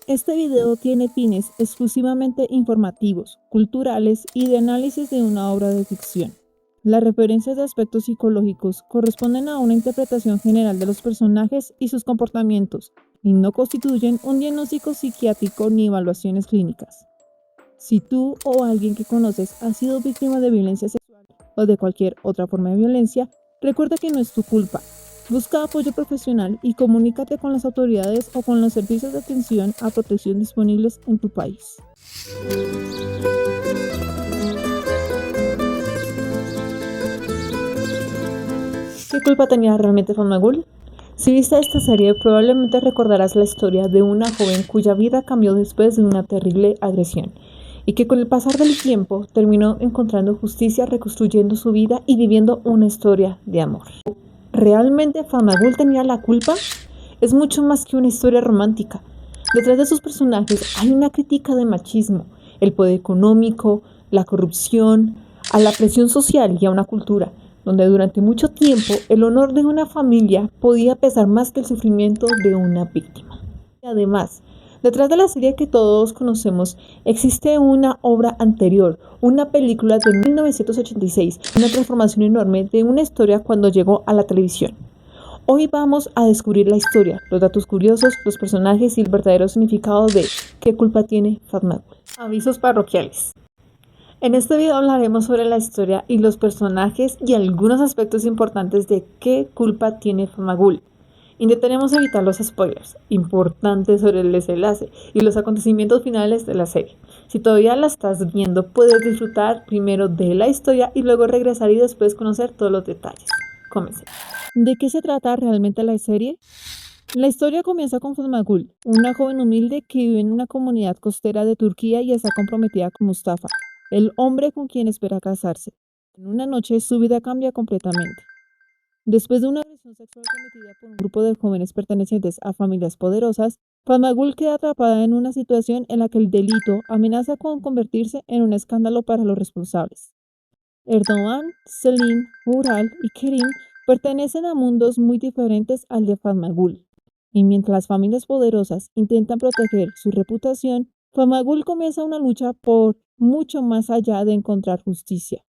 Este video tiene fines exclusivamente informativos, culturales y de análisis de una obra de ficción. Las referencias de aspectos psicológicos corresponden a una interpretación general de los personajes y sus comportamientos, y no constituyen un diagnóstico psiquiátrico ni evaluaciones clínicas. Si tú o alguien que conoces ha sido víctima de violencia sexual o de cualquier otra forma de violencia, recuerda que no es tu culpa. Busca apoyo profesional y comunícate con las autoridades o con los servicios de atención a protección disponibles en tu país. ¿Qué culpa tenía realmente Fatmagul? Si viste esta serie, probablemente recordarás la historia de una joven cuya vida cambió después de una terrible agresión y que con el pasar del tiempo terminó encontrando justicia, reconstruyendo su vida y viviendo una historia de amor. ¿Realmente Fatmagul tenía la culpa? Es mucho más que una historia romántica. Detrás de sus personajes hay una crítica de machismo, el poder económico, la corrupción, a la presión social y a una cultura donde durante mucho tiempo el honor de una familia podía pesar más que el sufrimiento de una víctima. Y además, detrás de la serie que todos conocemos existe una obra anterior, una película de 1986, una transformación enorme de una historia cuando llegó a la televisión. Hoy vamos a descubrir la historia, los datos curiosos, los personajes y el verdadero significado de ¿qué culpa tiene Fatmagul? Avisos parroquiales. En este video hablaremos sobre la historia y los personajes y algunos aspectos importantes de qué culpa tiene Fatmagul. Intentaremos evitar los spoilers importantes sobre el desenlace y los acontecimientos finales de la serie. Si todavía la estás viendo, puedes disfrutar primero de la historia y luego regresar y después conocer todos los detalles. Comencemos. ¿De qué se trata realmente la serie? La historia comienza con Fatmagul, una joven humilde que vive en una comunidad costera de Turquía y está comprometida con Mustafa, el hombre con quien espera casarse. En una noche su vida cambia completamente. Después de una agresión sexual cometida por un grupo de jóvenes pertenecientes a familias poderosas, Fatmagul queda atrapada en una situación en la que el delito amenaza con convertirse en un escándalo para los responsables. Erdoğan, Selim, Ural y Kerim pertenecen a mundos muy diferentes al de Fatmagul. Y mientras las familias poderosas intentan proteger su reputación, Fatmagul comienza una lucha por mucho más allá de encontrar justicia.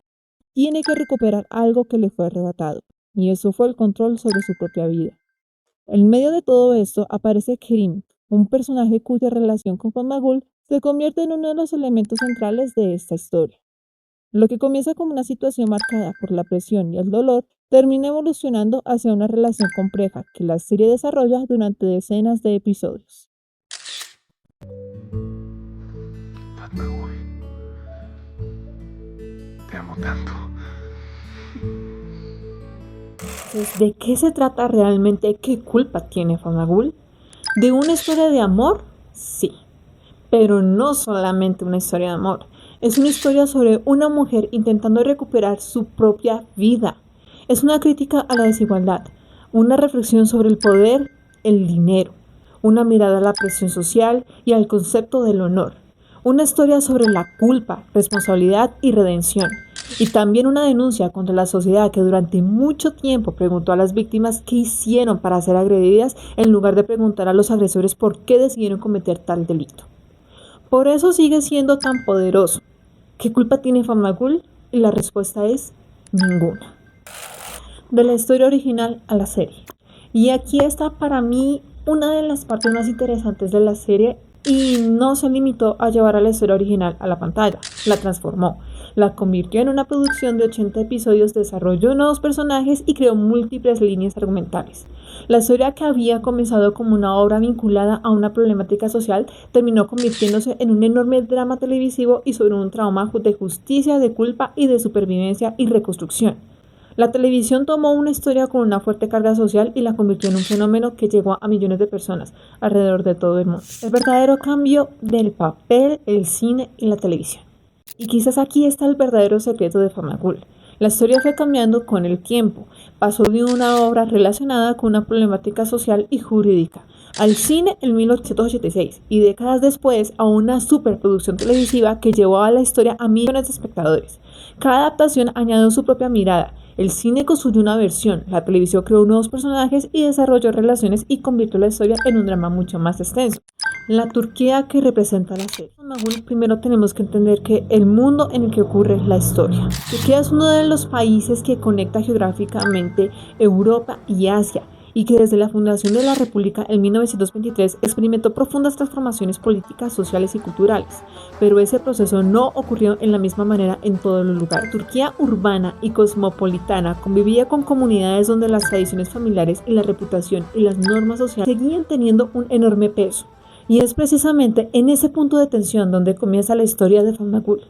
Tiene que recuperar algo que le fue arrebatado, y eso fue el control sobre su propia vida. En medio de todo esto aparece Kerim, un personaje cuya relación con Fatmagul se convierte en uno de los elementos centrales de esta historia. Lo que comienza como una situación marcada por la presión y el dolor termina evolucionando hacia una relación compleja que la serie desarrolla durante decenas de episodios. Fatmagul, te amo tanto. Entonces, ¿de qué se trata realmente? ¿Qué culpa tiene Fatmagul? ¿De una historia de amor? Sí, pero no solamente una historia de amor. Es una historia sobre una mujer intentando recuperar su propia vida. Es una crítica a la desigualdad, una reflexión sobre el poder, el dinero, una mirada a la presión social y al concepto del honor. Una historia sobre la culpa, responsabilidad y redención. Y también una denuncia contra la sociedad que durante mucho tiempo preguntó a las víctimas qué hicieron para ser agredidas en lugar de preguntar a los agresores por qué decidieron cometer tal delito. Por eso sigue siendo tan poderoso. ¿Qué culpa tiene Fatmagul? Y la respuesta es ninguna. De la historia original a la serie. Y aquí está para mí una de las partes más interesantes de la serie y no se limitó a llevar a la historia original a la pantalla, la transformó, la convirtió en una producción de 80 episodios, desarrolló nuevos personajes y creó múltiples líneas argumentales. La historia que había comenzado como una obra vinculada a una problemática social terminó convirtiéndose en un enorme drama televisivo y sobre un trauma de justicia, de culpa y de supervivencia y reconstrucción. La televisión tomó una historia con una fuerte carga social y la convirtió en un fenómeno que llegó a millones de personas alrededor de todo el mundo. El verdadero cambio del papel, el cine y la televisión. Y quizás aquí está el verdadero secreto de Fatmagul. La historia fue cambiando con el tiempo. Pasó de una obra relacionada con una problemática social y jurídica al cine en 1886 y décadas después a una superproducción televisiva que llevó a la historia a millones de espectadores. Cada adaptación añadió su propia mirada. El cine construyó una versión, la televisión creó nuevos personajes y desarrolló relaciones y convirtió la historia en un drama mucho más extenso. La Turquía que representa la serie. Fatmagul, primero tenemos que entender que el mundo en el que ocurre la historia. Turquía es uno de los países que conecta geográficamente Europa y Asia y que desde la fundación de la República en 1923 experimentó profundas transformaciones políticas, sociales y culturales, pero ese proceso no ocurrió en la misma manera en todos los lugares. Turquía urbana y cosmopolitana convivía con comunidades donde las tradiciones familiares y la reputación y las normas sociales seguían teniendo un enorme peso. Y es precisamente en ese punto de tensión donde comienza la historia de Fatmagul,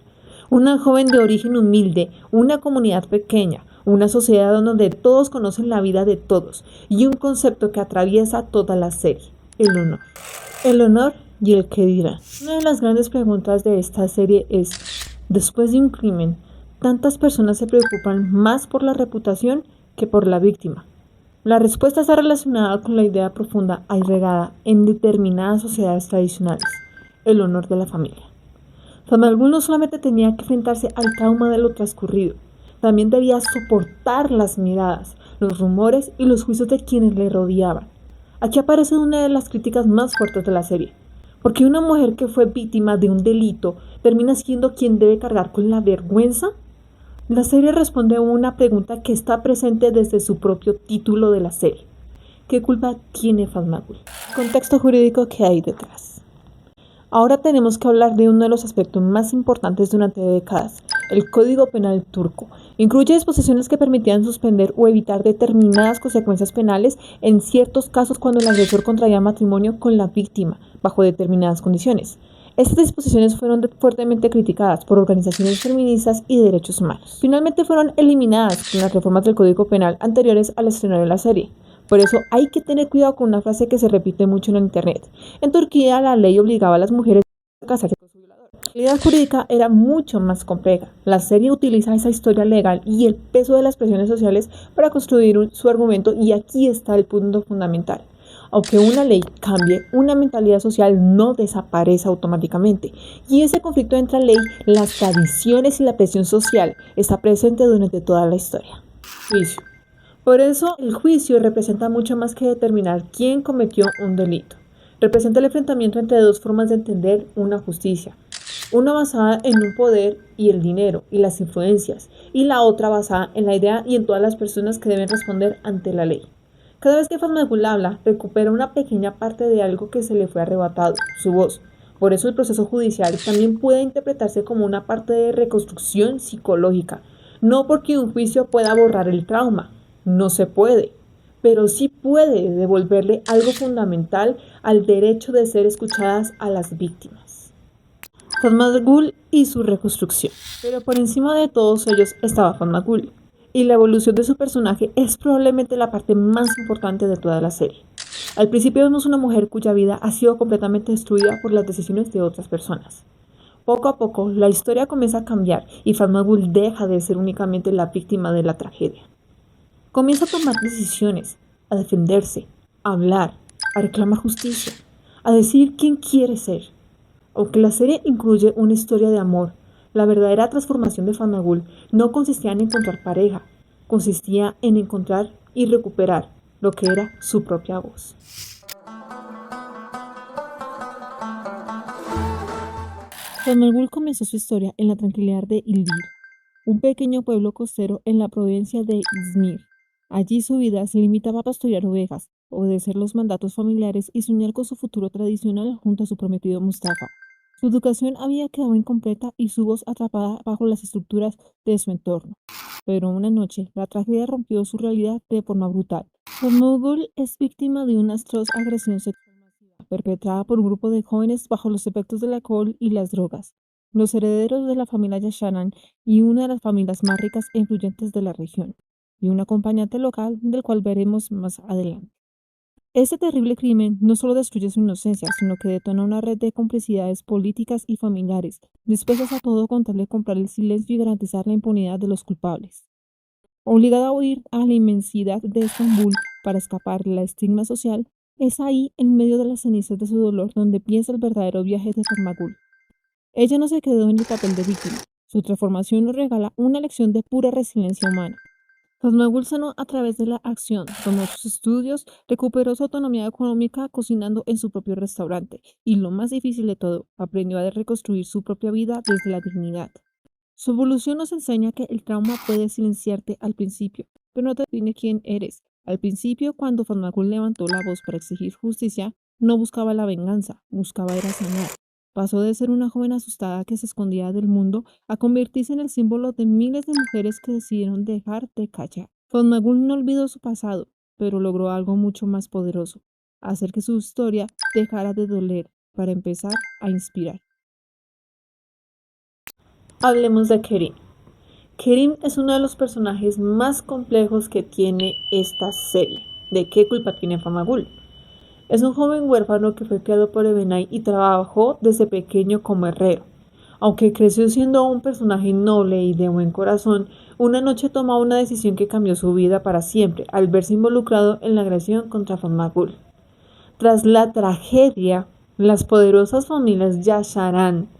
una joven de origen humilde, una comunidad pequeña, una sociedad donde todos conocen la vida de todos y un concepto que atraviesa toda la serie, el honor. El honor y el qué dirán. Una de las grandes preguntas de esta serie es, después de un crimen, ¿tantas personas se preocupan más por la reputación que por la víctima? La respuesta está relacionada con la idea profunda agregada en determinadas sociedades tradicionales, el honor de la familia. Fatmagul no solamente tenía que enfrentarse al trauma de lo transcurrido, también debía soportar las miradas, los rumores y los juicios de quienes le rodeaban. Aquí aparece una de las críticas más fuertes de la serie, porque una mujer que fue víctima de un delito termina siendo quien debe cargar con la vergüenza. La serie responde a una pregunta que está presente desde su propio título de la serie. ¿Qué culpa tiene Fatmagul? Contexto jurídico que hay detrás. Ahora tenemos que hablar de uno de los aspectos más importantes durante décadas, el Código Penal turco. Incluye disposiciones que permitían suspender o evitar determinadas consecuencias penales en ciertos casos cuando el agresor contraía matrimonio con la víctima, bajo determinadas condiciones. Estas disposiciones fueron fuertemente criticadas por organizaciones feministas y de derechos humanos. Finalmente fueron eliminadas con las reformas del Código Penal anteriores al estreno de la serie. Por eso hay que tener cuidado con una frase que se repite mucho en internet. En Turquía la ley obligaba a las mujeres a casarse con su violador. La realidad jurídica era mucho más compleja. La serie utiliza esa historia legal y el peso de las presiones sociales para construir su argumento, y aquí está el punto fundamental. Aunque una ley cambie, una mentalidad social no desaparece automáticamente. Y ese conflicto entre la ley, las tradiciones y la presión social está presente durante toda la historia. Juicio. Por eso, el juicio representa mucho más que determinar quién cometió un delito. Representa el enfrentamiento entre dos formas de entender una justicia. Una basada en un poder y el dinero y las influencias, y la otra basada en la idea y en todas las personas que deben responder ante la ley. Cada vez que Fatmagul habla, recupera una pequeña parte de algo que se le fue arrebatado, su voz. Por eso el proceso judicial también puede interpretarse como una parte de reconstrucción psicológica. No porque un juicio pueda borrar el trauma, no se puede, pero sí puede devolverle algo fundamental al derecho de ser escuchadas a las víctimas. Fatmagul y su reconstrucción. Pero por encima de todos ellos estaba Fatmagul, y la evolución de su personaje es probablemente la parte más importante de toda la serie. Al principio vemos una mujer cuya vida ha sido completamente destruida por las decisiones de otras personas. Poco a poco, la historia comienza a cambiar y Fatmagul deja de ser únicamente la víctima de la tragedia. Comienza a tomar decisiones, a defenderse, a hablar, a reclamar justicia, a decir quién quiere ser. Aunque la serie incluye una historia de amor, la verdadera transformación de Fatmagul no consistía en encontrar pareja, consistía en encontrar y recuperar lo que era su propia voz. Fatmagul comenzó su historia en la tranquilidad de Ildir, un pequeño pueblo costero en la provincia de Izmir. Allí su vida se limitaba a pastorear ovejas, obedecer los mandatos familiares y soñar con su futuro tradicional junto a su prometido Mustafa. Su educación había quedado incompleta y su voz atrapada bajo las estructuras de su entorno. Pero una noche, la tragedia rompió su realidad de forma brutal. Fatmagul es víctima de una atroz agresión sexual masiva, perpetrada por un grupo de jóvenes bajo los efectos del alcohol y las drogas. Los herederos de la familia Yasharan y una de las familias más ricas e influyentes de la región, y un acompañante local del cual veremos más adelante. Este terrible crimen no solo destruye su inocencia, sino que detona una red de complicidades políticas y familiares, dispuestas a todo con tal de comprar el silencio y garantizar la impunidad de los culpables. Obligada a huir a la inmensidad de Estambul para escapar del estigma social, es ahí, en medio de las cenizas de su dolor, donde piensa el verdadero viaje de Fatmagul. Ella no se quedó en el papel de víctima. Su transformación nos regala una lección de pura resiliencia humana. Fatmagul sanó a través de la acción, tomó sus estudios, recuperó su autonomía económica cocinando en su propio restaurante y lo más difícil de todo, aprendió a reconstruir su propia vida desde la dignidad. Su evolución nos enseña que el trauma puede silenciarte al principio, pero no te define quién eres. Al principio, cuando Fatmagul levantó la voz para exigir justicia, no buscaba la venganza, buscaba era sanar. Pasó de ser una joven asustada que se escondía del mundo a convertirse en el símbolo de miles de mujeres que decidieron dejar de callar. Fatmagul no olvidó su pasado, pero logró algo mucho más poderoso, hacer que su historia dejara de doler para empezar a inspirar. Hablemos de Kerim. Kerim es uno de los personajes más complejos que tiene esta serie. ¿De qué culpa tiene Famagul? Es un joven huérfano que fue criado por Ebenay y trabajó desde pequeño como herrero. Aunque creció siendo un personaje noble y de buen corazón, una noche tomó una decisión que cambió su vida para siempre al verse involucrado en la agresión contra Famagul. Tras la tragedia, las poderosas familias Yasharan,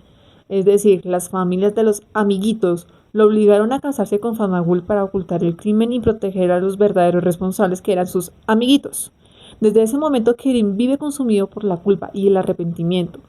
es decir, las familias de los amiguitos, lo obligaron a casarse con Famagul para ocultar el crimen y proteger a los verdaderos responsables que eran sus amiguitos. Desde ese momento Kerim vive consumido por la culpa y el arrepentimiento.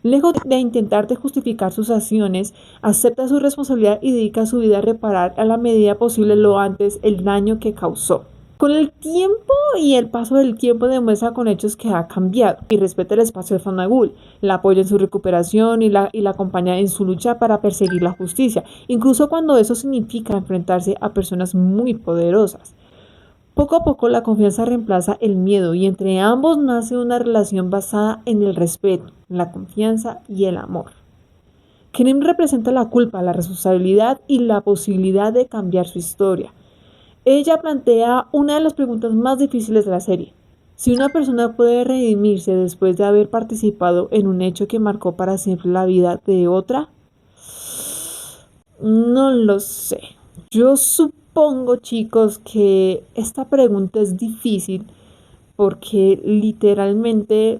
Lejos de intentar justificar sus acciones, acepta su responsabilidad y dedica su vida a reparar a la medida posible lo antes el daño que causó. Con el tiempo y el paso del tiempo demuestra con hechos que ha cambiado y respeta el espacio de Famagul, la apoya en su recuperación y la acompaña en su lucha para perseguir la justicia, incluso cuando eso significa enfrentarse a personas muy poderosas. Poco a poco la confianza reemplaza el miedo y entre ambos nace una relación basada en el respeto, la confianza y el amor. Kerim representa la culpa, la responsabilidad y la posibilidad de cambiar su historia. Ella plantea una de las preguntas más difíciles de la serie. Si una persona puede redimirse después de haber participado en un hecho que marcó para siempre la vida de otra, no lo sé. Yo supongo, chicos, que esta pregunta es difícil porque literalmente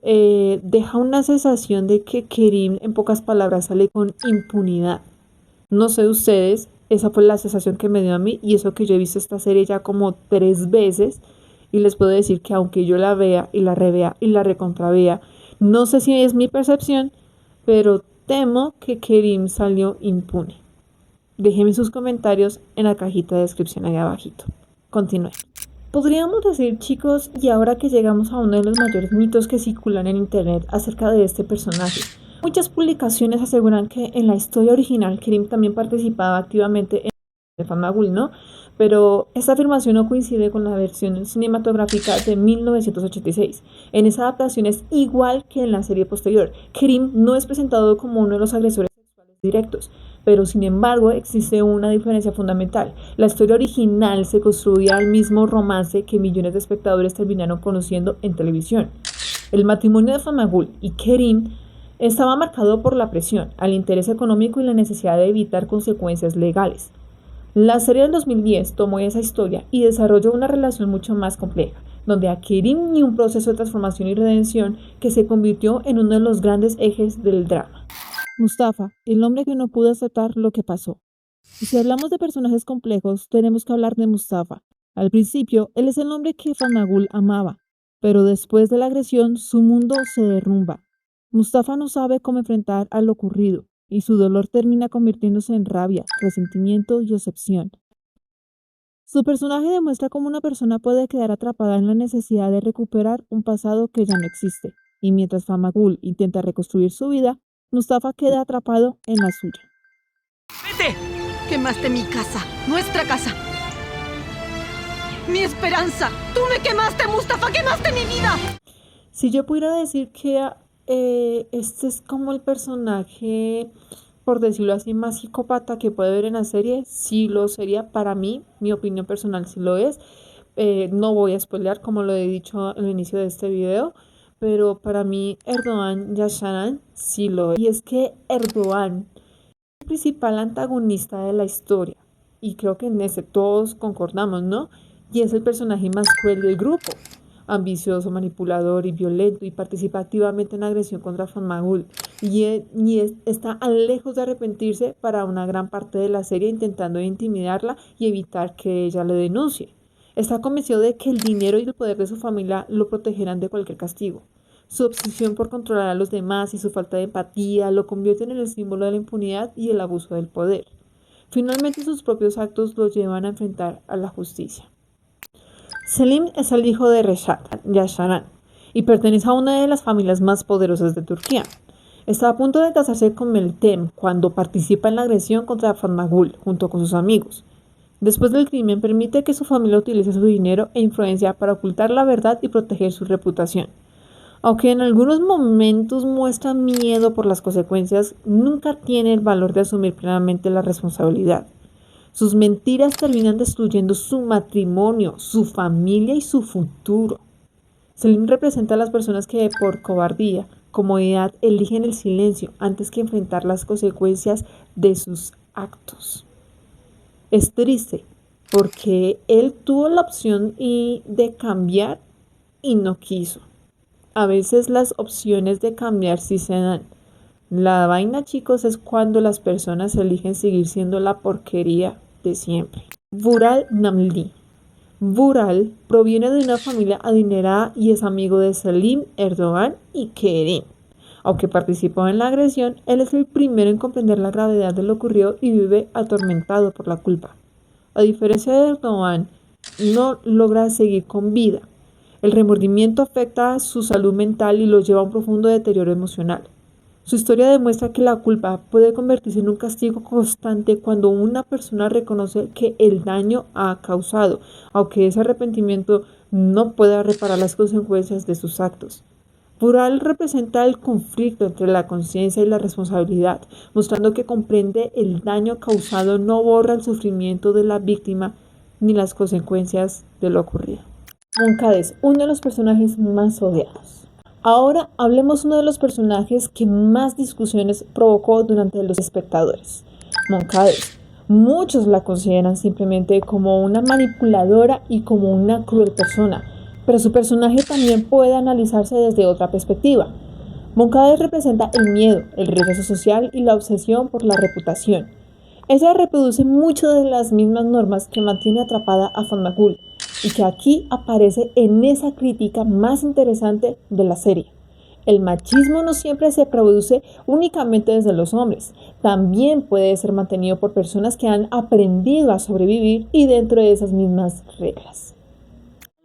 deja una sensación de que Kerim, en pocas palabras, sale con impunidad. No sé ustedes, esa fue la sensación que me dio a mí y eso que yo he visto esta serie ya como 3 veces y les puedo decir que aunque yo la vea y la revea y la recontravea, no sé si es mi percepción, pero temo que Kerim salió impune. Déjenme sus comentarios en la cajita de descripción ahí abajito. Continúen. Podríamos decir, chicos, y ahora que llegamos a uno de los mayores mitos que circulan en internet acerca de este personaje. Muchas publicaciones aseguran que en la historia original Kerim también participaba activamente en Famagul, ¿no? Pero esta afirmación no coincide con la versión cinematográfica de 1986. En esa adaptación es igual que en la serie posterior. Kerim no es presentado como uno de los agresores sexuales directos, pero sin embargo existe una diferencia fundamental. La historia original se construía al mismo romance que millones de espectadores terminaron conociendo en televisión. El matrimonio de Famagul y Kerim estaba marcado por la presión, al interés económico y la necesidad de evitar consecuencias legales. La serie del 2010 tomó esa historia y desarrolló una relación mucho más compleja, donde a Kerim y un proceso de transformación y redención que se convirtió en uno de los grandes ejes del drama. Mustafa, el hombre que no pudo aceptar lo que pasó. Y si hablamos de personajes complejos, tenemos que hablar de Mustafa. Al principio, él es el hombre que Famagul amaba, pero después de la agresión, su mundo se derrumba. Mustafa no sabe cómo enfrentar a lo ocurrido, y su dolor termina convirtiéndose en rabia, resentimiento y obsesión. Su personaje demuestra cómo una persona puede quedar atrapada en la necesidad de recuperar un pasado que ya no existe, y mientras Famagul intenta reconstruir su vida, Mustafa queda atrapado en la suya. ¡Vete! Quemaste mi casa, nuestra casa. Mi esperanza. Tú me quemaste, Mustafa, quemaste mi vida. Si yo pudiera decir que este es como el personaje, por decirlo así, más psicópata que puede ver en la serie, sí lo sería para mí, mi opinión personal sí lo es. No voy a spoilear como lo he dicho al inicio de este video, pero para mí Erdoğan Yaşaran sí lo es. Y es que Erdoğan es el principal antagonista de la historia, y creo que en ese todos concordamos, ¿no? Y es el personaje más cruel del grupo. Ambicioso, manipulador y violento y participa activamente en agresión contra Famagul. está lejos de arrepentirse para una gran parte de la serie, intentando intimidarla y evitar que ella le denuncie. Está convencido de que el dinero y el poder de su familia lo protegerán de cualquier castigo. Su obsesión por controlar a los demás y su falta de empatía lo convierten en el símbolo de la impunidad y el abuso del poder. Finalmente, sus propios actos lo llevan a enfrentar a la justicia. Selim es el hijo de Reşat Yaşaran y pertenece a una de las familias más poderosas de Turquía. Está a punto de casarse con Meltem cuando participa en la agresión contra Fatma Gül junto con sus amigos. Después del crimen, permite que su familia utilice su dinero e influencia para ocultar la verdad y proteger su reputación. Aunque en algunos momentos muestra miedo por las consecuencias, nunca tiene el valor de asumir plenamente la responsabilidad. Sus mentiras terminan destruyendo su matrimonio, su familia y su futuro. Selim representa a las personas que por cobardía, comodidad, eligen el silencio antes que enfrentar las consecuencias de sus actos. Es triste porque él tuvo la opción de cambiar y no quiso. A veces las opciones de cambiar sí se dan. La vaina, chicos, es cuando las personas eligen seguir siendo la porquería de siempre. Vural Namli. Vural proviene de una familia adinerada y es amigo de Selim, Erdogan y Kerem. Aunque participó en la agresión, él es el primero en comprender la gravedad de lo ocurrido y vive atormentado por la culpa. A diferencia de Erdogan, no logra seguir con vida. El remordimiento afecta a su salud mental y lo lleva a un profundo deterioro emocional. Su historia demuestra que la culpa puede convertirse en un castigo constante cuando una persona reconoce que el daño ha causado, aunque ese arrepentimiento no pueda reparar las consecuencias de sus actos. Vural representa el conflicto entre la conciencia y la responsabilidad, mostrando que comprende el daño causado no borra el sufrimiento de la víctima ni las consecuencias de lo ocurrido. Moncades, uno de los personajes más odiados. Ahora hablemos de uno de los personajes que más discusiones provocó durante los espectadores. Moncades. Muchos la consideran simplemente como una manipuladora y como una cruel persona, pero su personaje también puede analizarse desde otra perspectiva. Moncades representa el miedo, el rechazo social y la obsesión por la reputación. Ella reproduce muchas de las mismas normas que mantiene atrapada a Fatma Gül y que aquí aparece en esa crítica más interesante de la serie. El machismo no siempre se produce únicamente desde los hombres, también puede ser mantenido por personas que han aprendido a sobrevivir y dentro de esas mismas reglas.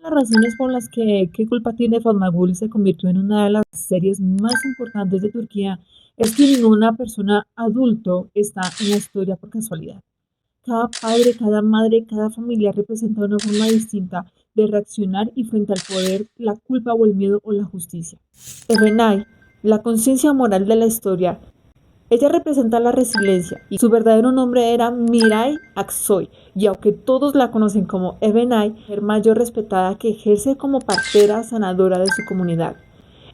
Las razones por las que ¿Qué culpa tiene Fatma Gül se convirtió en una de las series más importantes de Turquía es que ninguna persona adulto está en la historia por casualidad. Cada padre, cada madre, cada familia representa una forma distinta de reaccionar y frente al poder, la culpa o el miedo o la justicia. Erenay, la conciencia moral de la historia, ella representa la resiliencia y su verdadero nombre era Miray Aksoy, y aunque todos la conocen como Erenay, es mayor respetada que ejerce como partera sanadora de su comunidad.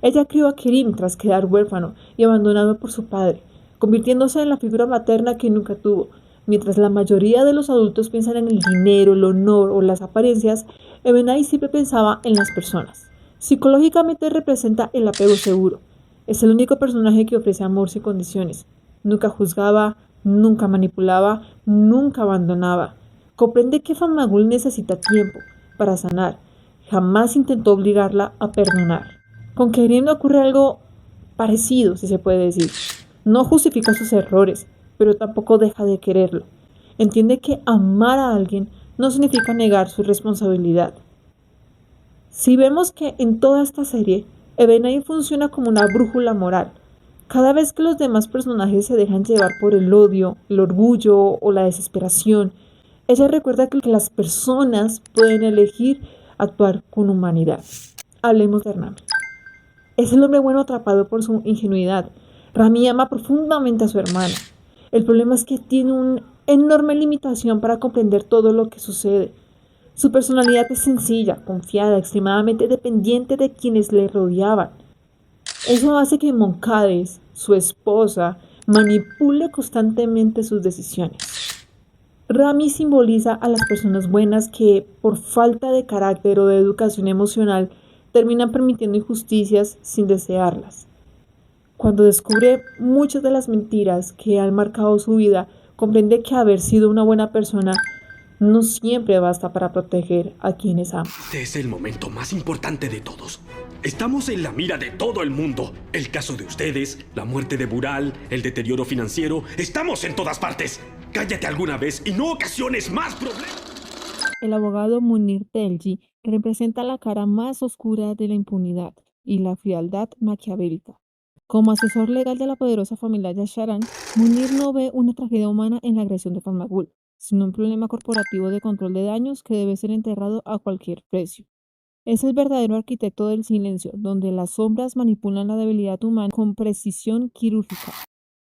Ella crió a Kerim tras quedar huérfano y abandonado por su padre, convirtiéndose en la figura materna que nunca tuvo. Mientras la mayoría de los adultos piensan en el dinero, el honor o las apariencias, Erenay siempre pensaba en las personas. Psicológicamente representa el apego seguro. Es el único personaje que ofrece amor sin condiciones. Nunca juzgaba, nunca manipulaba, nunca abandonaba. Comprende que Fatma Gül necesita tiempo para sanar. Jamás intentó obligarla a perdonar. Con Kerim ocurre algo parecido, si se puede decir. No justifica sus errores, pero tampoco deja de quererlo. Entiende que amar a alguien no significa negar su responsabilidad. Si vemos que en toda esta serie, Erenay funciona como una brújula moral. Cada vez que los demás personajes se dejan llevar por el odio, el orgullo o la desesperación, ella recuerda que las personas pueden elegir actuar con humanidad. Hablemos de Rami. Es el hombre bueno atrapado por su ingenuidad. Rami ama profundamente a su hermana. El problema es que tiene una enorme limitación para comprender todo lo que sucede. Su personalidad es sencilla, confiada, extremadamente dependiente de quienes le rodeaban. Eso hace que Moncades, su esposa, manipule constantemente sus decisiones. Rami simboliza a las personas buenas que, por falta de carácter o de educación emocional, terminan permitiendo injusticias sin desearlas. Cuando descubre muchas de las mentiras que han marcado su vida, comprende que haber sido una buena persona no siempre basta para proteger a quienes ama. Este es el momento más importante de todos. Estamos en la mira de todo el mundo. El caso de ustedes, la muerte de Bural, el deterioro financiero. Estamos en todas partes. Cállate alguna vez y no ocasiones más problemas. El abogado Munir Telgi representa la cara más oscura de la impunidad y la frialdad maquiavélica. Como asesor legal de la poderosa familia Yasharan, Munir no ve una tragedia humana en la agresión de Fatmagul, sino un problema corporativo de control de daños que debe ser enterrado a cualquier precio. Es el verdadero arquitecto del silencio, donde las sombras manipulan la debilidad humana con precisión quirúrgica.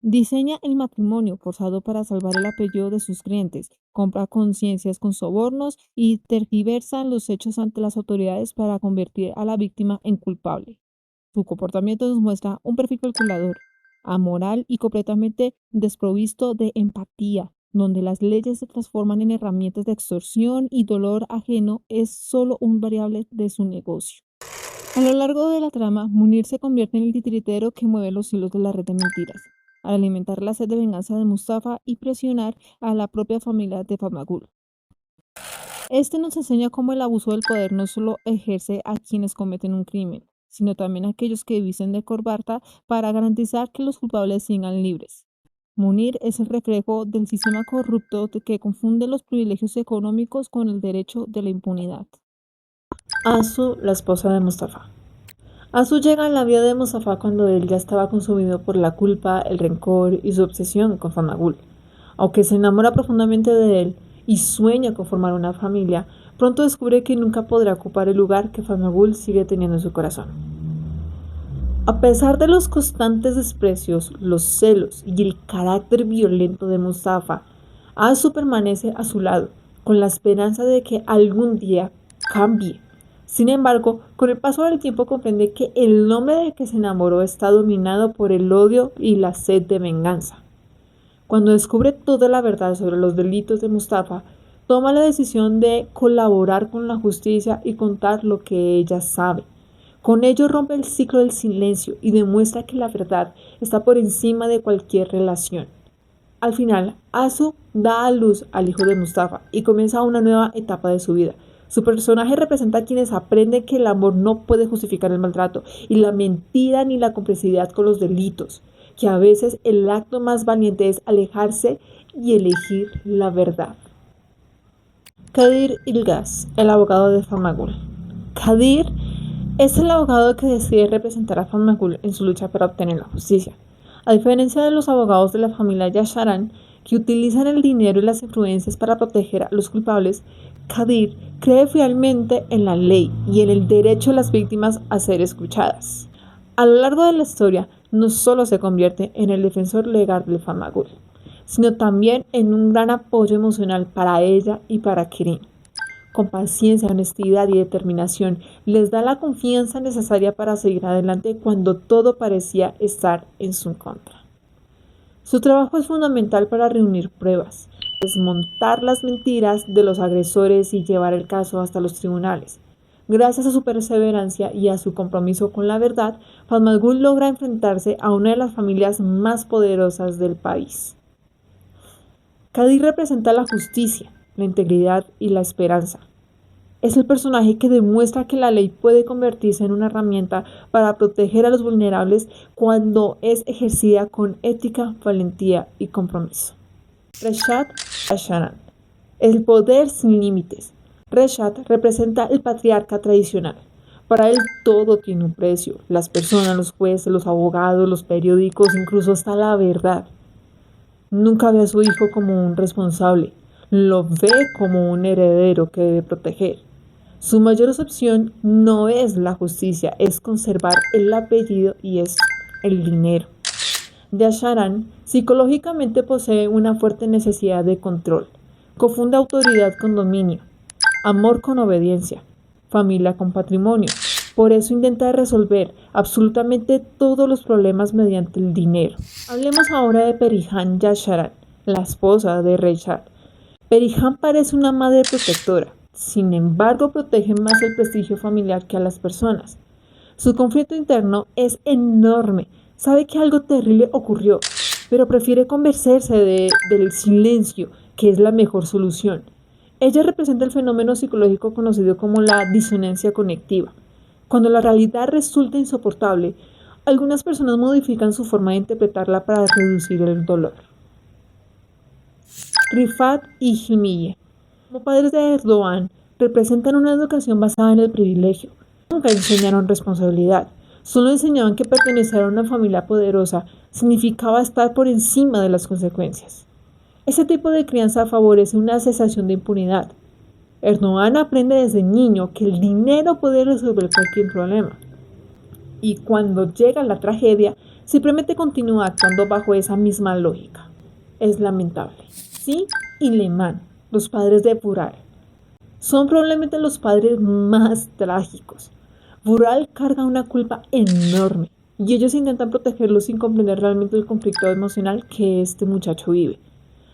Diseña el matrimonio forzado para salvar el apellido de sus clientes, compra conciencias con sobornos y tergiversa los hechos ante las autoridades para convertir a la víctima en culpable. Su comportamiento nos muestra un perfil calculador, amoral y completamente desprovisto de empatía, donde las leyes se transforman en herramientas de extorsión y dolor ajeno es solo un variable de su negocio. A lo largo de la trama, Munir se convierte en el titiritero que mueve los hilos de la red de mentiras, al alimentar la sed de venganza de Mustafa y presionar a la propia familia de Fatmagul. Este nos enseña cómo el abuso del poder no solo ejerce a quienes cometen un crimen, sino también a aquellos que visten de corbata para garantizar que los culpables sigan libres. Munir es el reflejo del sistema corrupto que confunde los privilegios económicos con el derecho de la impunidad. Asu, la esposa de Mustafa. Asu llega a la vida de Mustafa cuando él ya estaba consumido por la culpa, el rencor y su obsesión con Fatmagul. Aunque se enamora profundamente de él y sueña con formar una familia, pronto descubre que nunca podrá ocupar el lugar que Fatmagul sigue teniendo en su corazón. A pesar de los constantes desprecios, los celos y el carácter violento de Mustafa, Asu permanece a su lado, con la esperanza de que algún día cambie. Sin embargo, con el paso del tiempo comprende que el hombre del que se enamoró está dominado por el odio y la sed de venganza. Cuando descubre toda la verdad sobre los delitos de Mustafa, toma la decisión de colaborar con la justicia y contar lo que ella sabe. Con ello rompe el ciclo del silencio y demuestra que la verdad está por encima de cualquier relación. Al final, Asu da a luz al hijo de Mustafa y comienza una nueva etapa de su vida. Su personaje representa a quienes aprenden que el amor no puede justificar el maltrato y la mentira ni la complicidad con los delitos, que a veces el acto más valiente es alejarse y elegir la verdad. Kadir Ilgaz, el abogado de Fatmagul. Kadir es el abogado que decide representar a Fatmagul en su lucha para obtener la justicia. A diferencia de los abogados de la familia Yasharan, que utilizan el dinero y las influencias para proteger a los culpables, Kadir cree fielmente en la ley y en el derecho de las víctimas a ser escuchadas. A lo largo de la historia, no solo se convierte en el defensor legal de Fatmagul, sino también en un gran apoyo emocional para ella y para Kerim. Con paciencia, honestidad y determinación, les da la confianza necesaria para seguir adelante cuando todo parecía estar en su contra. Su trabajo es fundamental para reunir pruebas, desmontar las mentiras de los agresores y llevar el caso hasta los tribunales. Gracias a su perseverancia y a su compromiso con la verdad, Fatmagul logra enfrentarse a una de las familias más poderosas del país. Kadir representa la justicia, la integridad y la esperanza. Es el personaje que demuestra que la ley puede convertirse en una herramienta para proteger a los vulnerables cuando es ejercida con ética, valentía y compromiso. Reshad Yasharan. El poder sin límites. Reshad representa el patriarca tradicional. Para él todo tiene un precio. Las personas, los jueces, los abogados, los periódicos, incluso hasta la verdad. Nunca ve a su hijo como un responsable. Lo ve como un heredero que debe proteger. Su mayor opción no es la justicia, es conservar el apellido y es el dinero. Yasharan psicológicamente posee una fuerte necesidad de control. Confunde autoridad con dominio, amor con obediencia, familia con patrimonio. Por eso intenta resolver absolutamente todos los problemas mediante el dinero. Hablemos ahora de Perihan Yasharan, la esposa de Reshad. Perihan parece una madre protectora, sin embargo protege más el prestigio familiar que a las personas. Su conflicto interno es enorme, Sabe que algo terrible ocurrió, pero prefiere convencerse del silencio, que es la mejor solución. Ella representa el fenómeno psicológico conocido como la disonancia cognitiva. Cuando la realidad resulta insoportable, algunas personas modifican su forma de interpretarla para reducir el dolor. Rifat y Hilmiye, como padres de Erdogan, representan una educación basada en el privilegio. Nunca enseñaron responsabilidad, solo enseñaban que pertenecer a una familia poderosa significaba estar por encima de las consecuencias. Ese tipo de crianza favorece una sensación de impunidad. Erdogan aprende desde niño que el dinero puede resolver cualquier problema. Y cuando llega la tragedia, simplemente continúa actuando bajo esa misma lógica. Es lamentable. Sí y Leman, los padres de Vural, son probablemente los padres más trágicos. Vural carga una culpa enorme y ellos intentan protegerlo sin comprender realmente el conflicto emocional que este muchacho vive.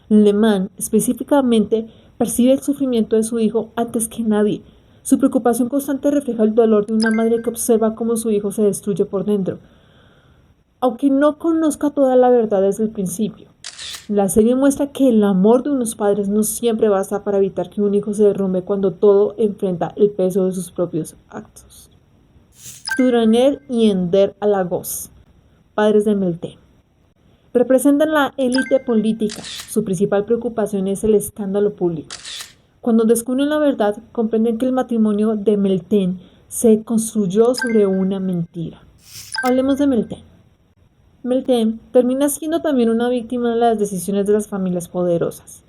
Leman, específicamente, percibe el sufrimiento de su hijo antes que nadie. Su preocupación constante refleja el dolor de una madre que observa cómo su hijo se destruye por dentro, aunque no conozca toda la verdad desde el principio. La serie muestra que el amor de unos padres no siempre basta para evitar que un hijo se derrumbe cuando todo enfrenta el peso de sus propios actos. Turaner y Ender Alagos, padres de Meltem, representan la élite política. Su principal preocupación es el escándalo público. Cuando descubren la verdad, comprenden que el matrimonio de Meltem se construyó sobre una mentira. Hablemos de Meltem. Meltem termina siendo también una víctima de las decisiones de las familias poderosas.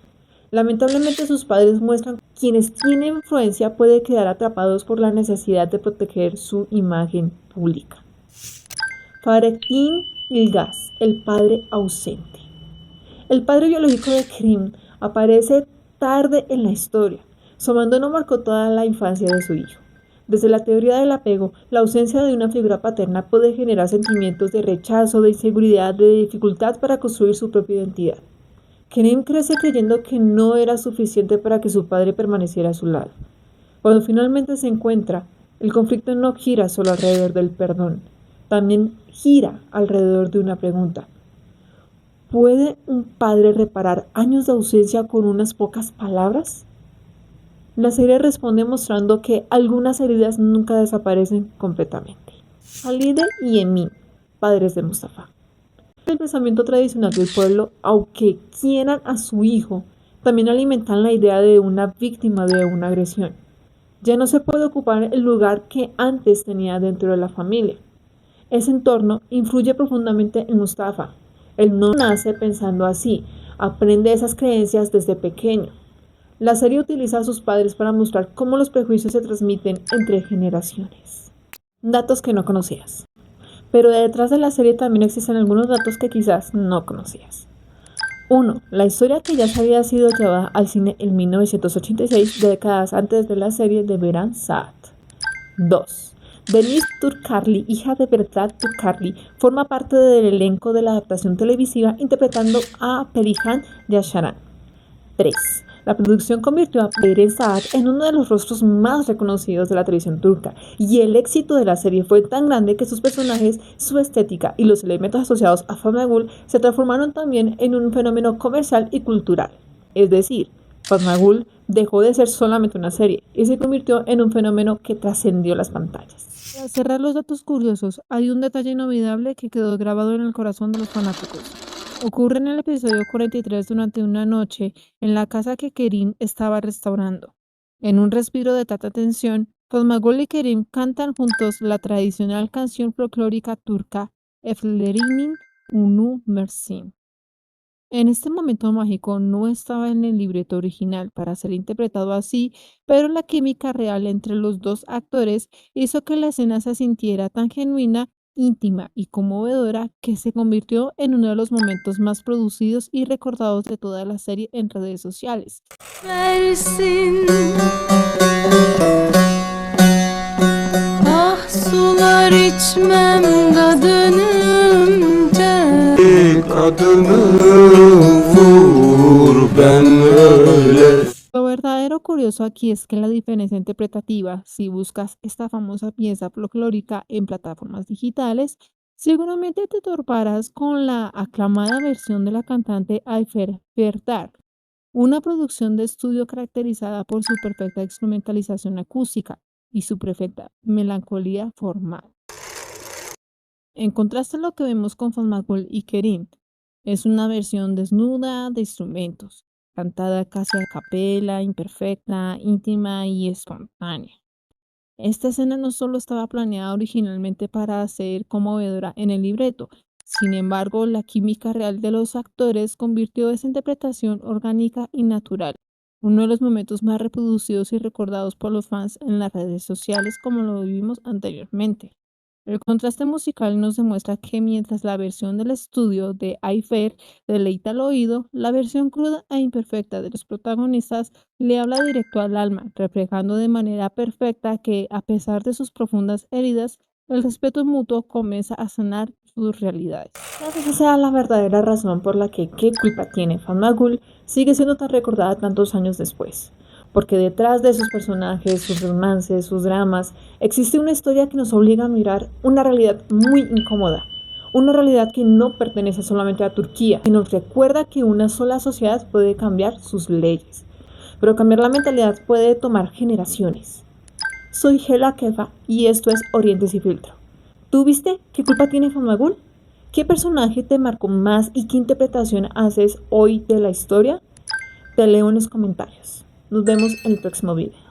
Lamentablemente sus padres muestran que quienes tienen influencia pueden quedar atrapados por la necesidad de proteger su imagen pública. Fahrettin Ilgaz, el padre ausente. El padre biológico de Kerim aparece tarde en la historia. Su abandono marcó toda la infancia de su hijo. Desde la teoría del apego, la ausencia de una figura paterna puede generar sentimientos de rechazo, de inseguridad, de dificultad para construir su propia identidad. Kerim crece creyendo que no era suficiente para que su padre permaneciera a su lado. Cuando finalmente se encuentra, el conflicto no gira solo alrededor del perdón, también gira alrededor de una pregunta. ¿Puede un padre reparar años de ausencia con unas pocas palabras? La serie responde mostrando que algunas heridas nunca desaparecen completamente. Halide y Emin, padres de Mustafa. El pensamiento tradicional del pueblo, aunque quieran a su hijo, también alimentan la idea de una víctima de una agresión. Ya no se puede ocupar el lugar que antes tenía dentro de la familia. Ese entorno influye profundamente en Mustafa. Él no nace pensando así, aprende esas creencias desde pequeño. La serie utiliza a sus padres para mostrar cómo los prejuicios se transmiten entre generaciones. Datos que no conocías. Pero detrás de la serie también existen algunos datos que quizás no conocías. 1. La historia que ya había sido llevada al cine en 1986, décadas antes de la serie de Beran Saat. 2. Deniz Turkarli, hija de Behzad Turkarli, forma parte del elenco de la adaptación televisiva interpretando a Perihan Yaşaran. 3. La producción convirtió a Beran Saat en uno de los rostros más reconocidos de la televisión turca, y el éxito de la serie fue tan grande que sus personajes, su estética y los elementos asociados a Fatma Gul se transformaron también en un fenómeno comercial y cultural. Es decir, Fatma Gul dejó de ser solamente una serie y se convirtió en un fenómeno que trascendió las pantallas. Para cerrar los datos curiosos, hay un detalle inolvidable que quedó grabado en el corazón de los fanáticos. Ocurre en el episodio 43 durante una noche en la casa que Kerim estaba restaurando. En un respiro de tanta tensión, Fatma Gul y Kerim cantan juntos la tradicional canción folclórica turca Eflerinin Unu Mersin. En este momento mágico no estaba en el libreto original para ser interpretado así, pero la química real entre los dos actores hizo que la escena se sintiera tan genuina, íntima y conmovedora que se convirtió en uno de los momentos más producidos y recordados de toda la serie en redes sociales. Versin. Ah sular içmem kadınımca. Kadını vur ben öyle. Lo verdadero curioso aquí es que la diferencia interpretativa, si buscas esta famosa pieza folclórica en plataformas digitales, Seguramente te toparás con la aclamada versión de la cantante Ayfer Fertar, una producción de estudio caracterizada por su perfecta instrumentalización acústica y su perfecta melancolía formal. En contraste a lo que vemos con Fatmagul y Kerim, es una versión desnuda de instrumentos, cantada casi a capela, imperfecta, íntima y espontánea. Esta escena no solo estaba planeada originalmente para ser conmovedora en el libreto, sin embargo, la química real de los actores convirtió esa interpretación orgánica y natural, uno de los momentos más reproducidos y recordados por los fans en las redes sociales como lo vimos anteriormente. El contraste musical nos demuestra que mientras la versión del estudio de Ayfer deleita al oído, la versión cruda e imperfecta de los protagonistas le habla directo al alma, reflejando de manera perfecta que, a pesar de sus profundas heridas, el respeto mutuo comienza a sanar sus realidades. Tal vez esa sea la verdadera razón por la que ¿Qué culpa tiene Fatmagul? Sigue siendo tan recordada tantos años después. Porque detrás de sus personajes, sus romances, sus dramas, existe una historia que nos obliga a mirar una realidad muy incómoda. Una realidad que no pertenece solamente a Turquía, que nos recuerda que una sola sociedad puede cambiar sus leyes. Pero cambiar la mentalidad puede tomar generaciones. Soy Hela Kefa y esto es Oriente Sin Filtro. ¿Tú viste qué culpa tiene Fatmagul? ¿Qué personaje te marcó más y qué interpretación haces hoy de la historia? Te leo en los comentarios. Nos vemos en el próximo video.